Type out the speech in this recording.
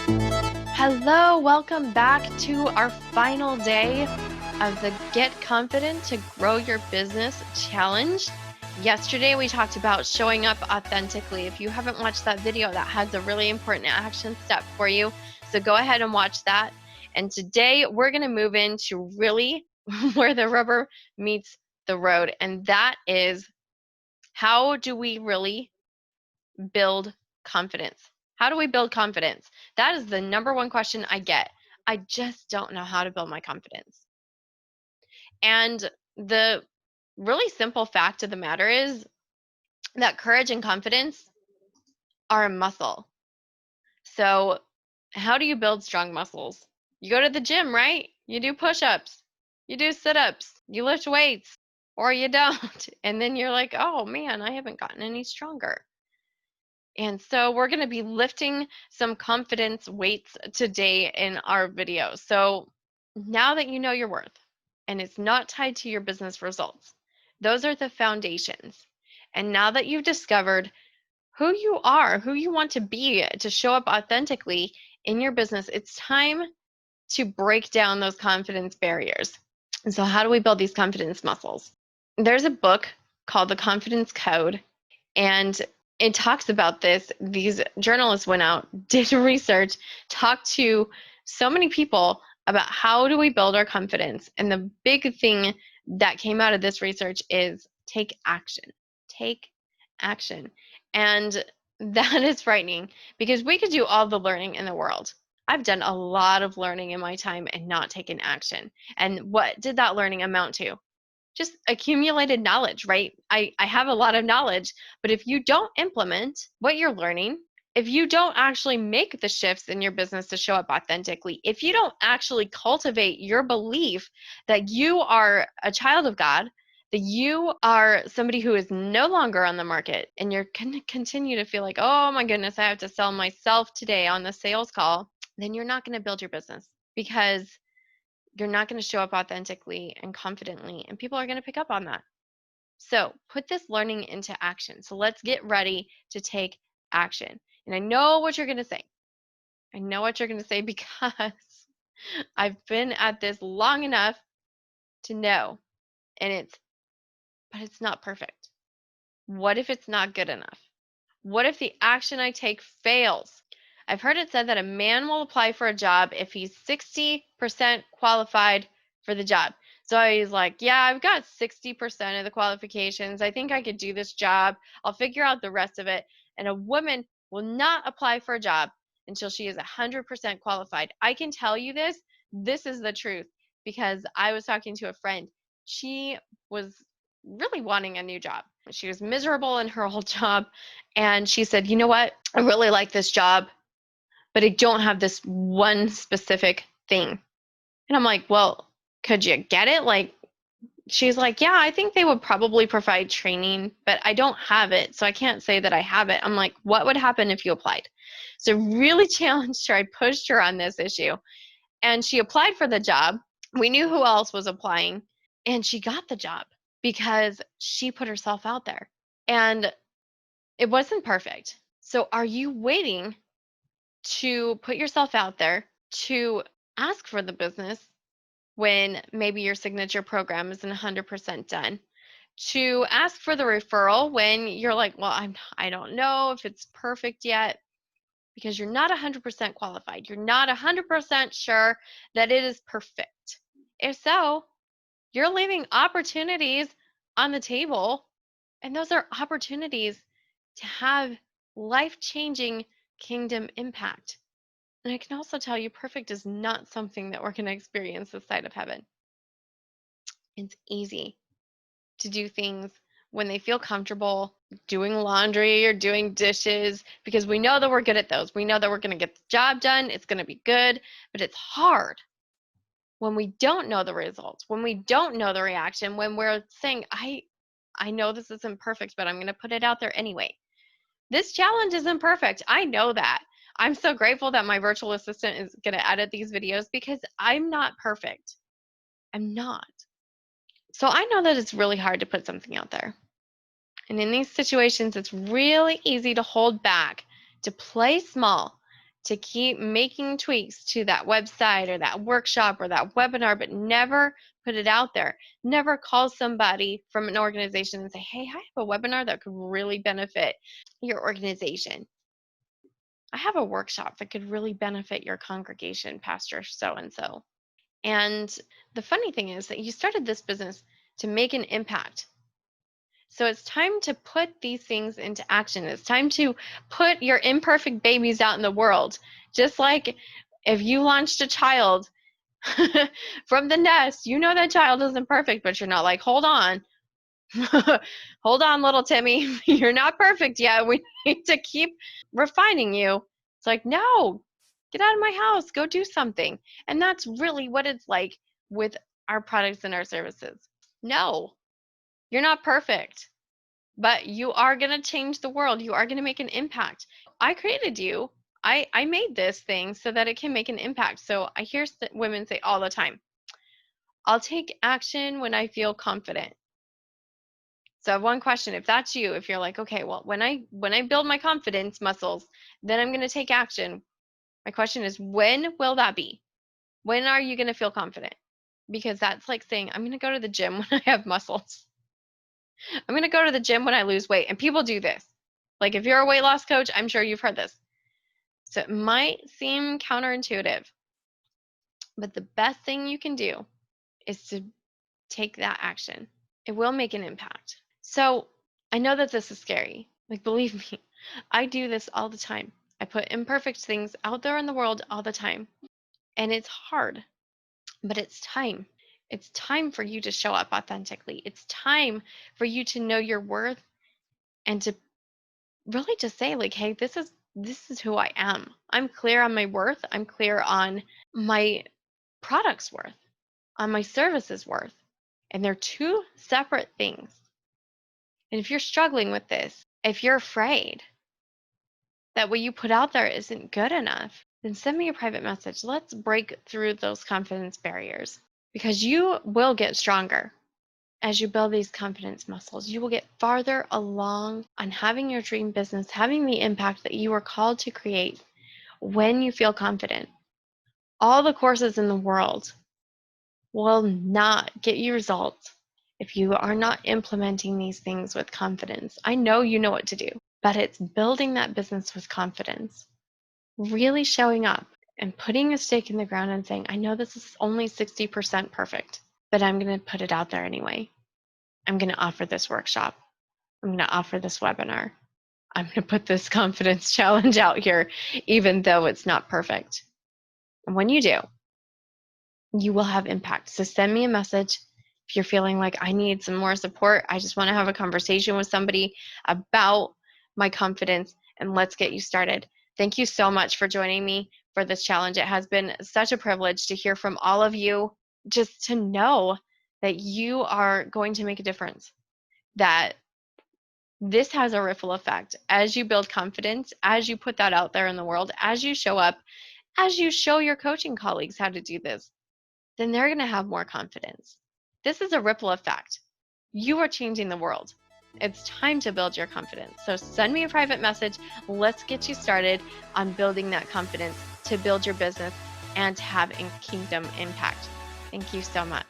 Hello, welcome back to our final day of the Get Confident to Grow Your Business Challenge. Yesterday, we talked about showing up authentically. If you haven't watched that video, that has a really important action step for you. So go ahead and watch that. And today, we're going to move into really where the rubber meets the road. And that is, how do we really build confidence? How do we build confidence? That is the number one question I get. I just don't know how to build my confidence. And the really simple fact of the matter is that courage and confidence are a muscle. So, how do you build strong muscles? You go to the gym, right? You do push ups, you do sit ups, you lift weights, or you don't. And then you're like, oh man, I haven't gotten any stronger. And so we're going to be lifting some confidence weights today in our video. So now that you know your worth and it's not tied to your business results, those are the foundations. And now that you've discovered who you are, who you want to be to show up authentically in your business, it's time to break down those confidence barriers. And so how do we build these confidence muscles? There's a book called The Confidence Code, and it talks about this. These journalists went out, did research, talked to so many people about how do we build our confidence. And the big thing that came out of this research is take action. Take action. And that is frightening because we could do all the learning in the world. I've done a lot of learning in my time and not taken action. And what did that learning amount to? Just accumulated knowledge, right? I have a lot of knowledge, but if you don't implement what you're learning, if you don't actually make the shifts in your business to show up authentically, if you don't actually cultivate your belief that you are a child of God, that you are somebody who is no longer on the market, and you're going to continue to feel like, oh my goodness, I have to sell myself today on the sales call, then you're not going to build your business because you're not going to show up authentically and confidently, and people are going to pick up on that. So put this learning into action. So let's get ready to take action. And I know what you're going to say. I know what you're going to say because I've been at this long enough to know. But it's not perfect. What if it's not good enough? What if the action I take fails? I've heard it said that a man will apply for a job if he's 60% qualified for the job. So he's like, yeah, I've got 60% of the qualifications. I think I could do this job. I'll figure out the rest of it. And a woman will not apply for a job until she is 100% qualified. I can tell you this. This is the truth because I was talking to a friend. She was really wanting a new job. She was miserable in her old job. And she said, you know what? I really like this job, but I don't have this one specific thing. And I'm like, well, could you get it? Like, she's like, yeah, I think they would probably provide training, but I don't have it. So I can't say that I have it. I'm like, what would happen if you applied? So really challenged her. I pushed her on this issue. And she applied for the job. We knew who else was applying. And she got the job because she put herself out there. And it wasn't perfect. So are you waiting to put yourself out there to ask for the business when maybe your signature program isn't 100% done? To ask for the referral when you're like, well, I don't know if it's perfect yet because you're not 100% qualified. You're not 100% sure that it is perfect. If so, you're leaving opportunities on the table, and those are opportunities to have life-changing kingdom impact. And I can also tell you, perfect is not something that we're going to experience this side of heaven. It's easy to do things when they feel comfortable doing laundry or doing dishes because we know that we're good at those. We know that we're going to get the job done. It's going to be good, but it's hard when we don't know the results, when we don't know the reaction, when we're saying, I know this isn't perfect, but I'm going to put it out there anyway. This challenge isn't perfect. I know that. I'm so grateful that my virtual assistant is going to edit these videos because I'm not perfect. I'm not. So I know that it's really hard to put something out there. And in these situations, it's really easy to hold back, to play small, to keep making tweaks to that website or that workshop or that webinar, but never put it out there. Never call somebody from an organization and say, hey, I have a webinar that could really benefit your organization. I have a workshop that could really benefit your congregation, Pastor so-and-so. And the funny thing is that you started this business to make an impact. So it's time to put these things into action. It's time to put your imperfect babies out in the world. Just like if you launched a child from the nest, you know that child isn't perfect, but you're not like, hold on. Hold on, little Timmy. You're not perfect yet. We need to keep refining you. It's like, no, get out of my house. Go do something. And that's really what it's like with our products and our services. No, you're not perfect, but you are going to change the world. You are going to make an impact. I created you. I made this thing so that it can make an impact. So I hear women say all the time, I'll take action when I feel confident. So I have one question. If that's you, if you're like, okay, well, when I build my confidence muscles, then I'm going to take action. My question is, when will that be? When are you going to feel confident? Because that's like saying, I'm going to go to the gym when I have muscles. I'm going to go to the gym when I lose weight. And people do this. Like if you're a weight loss coach, I'm sure you've heard this. So it might seem counterintuitive, but the best thing you can do is to take that action. It will make an impact. So I know that this is scary. Like, believe me, I do this all the time. I put imperfect things out there in the world all the time. And it's hard, but it's time. It's time for you to show up authentically. It's time for you to know your worth and to really just say, like, hey, this is who I am. I'm clear on my worth. I'm clear on my product's worth, on my service's worth. And they're two separate things. And if you're struggling with this, if you're afraid that what you put out there isn't good enough, then send me a private message. Let's break through those confidence barriers, because you will get stronger as you build these confidence muscles. You will get farther along on having your dream business, having the impact that you are called to create when you feel confident. All the courses in the world will not get you results if you are not implementing these things with confidence. I know you know what to do, but it's building that business with confidence, really showing up and putting a stake in the ground and saying, I know this is only 60% perfect, but I'm going to put it out there anyway. I'm going to offer this workshop. I'm going to offer this webinar. I'm going to put this confidence challenge out here, even though it's not perfect. And when you do, you will have impact. So send me a message if you're feeling like I need some more support. I just want to have a conversation with somebody about my confidence, and let's get you started. Thank you so much for joining me for this challenge. It has been such a privilege to hear from all of you, just to know that you are going to make a difference, that this has a ripple effect as you build confidence, as you put that out there in the world, as you show up, as you show your coaching colleagues how to do this, then they're going to have more confidence. This is a ripple effect. You are changing the world. It's time to build your confidence. So send me a private message. Let's get you started on building that confidence to build your business and have a kingdom impact. Thank you so much.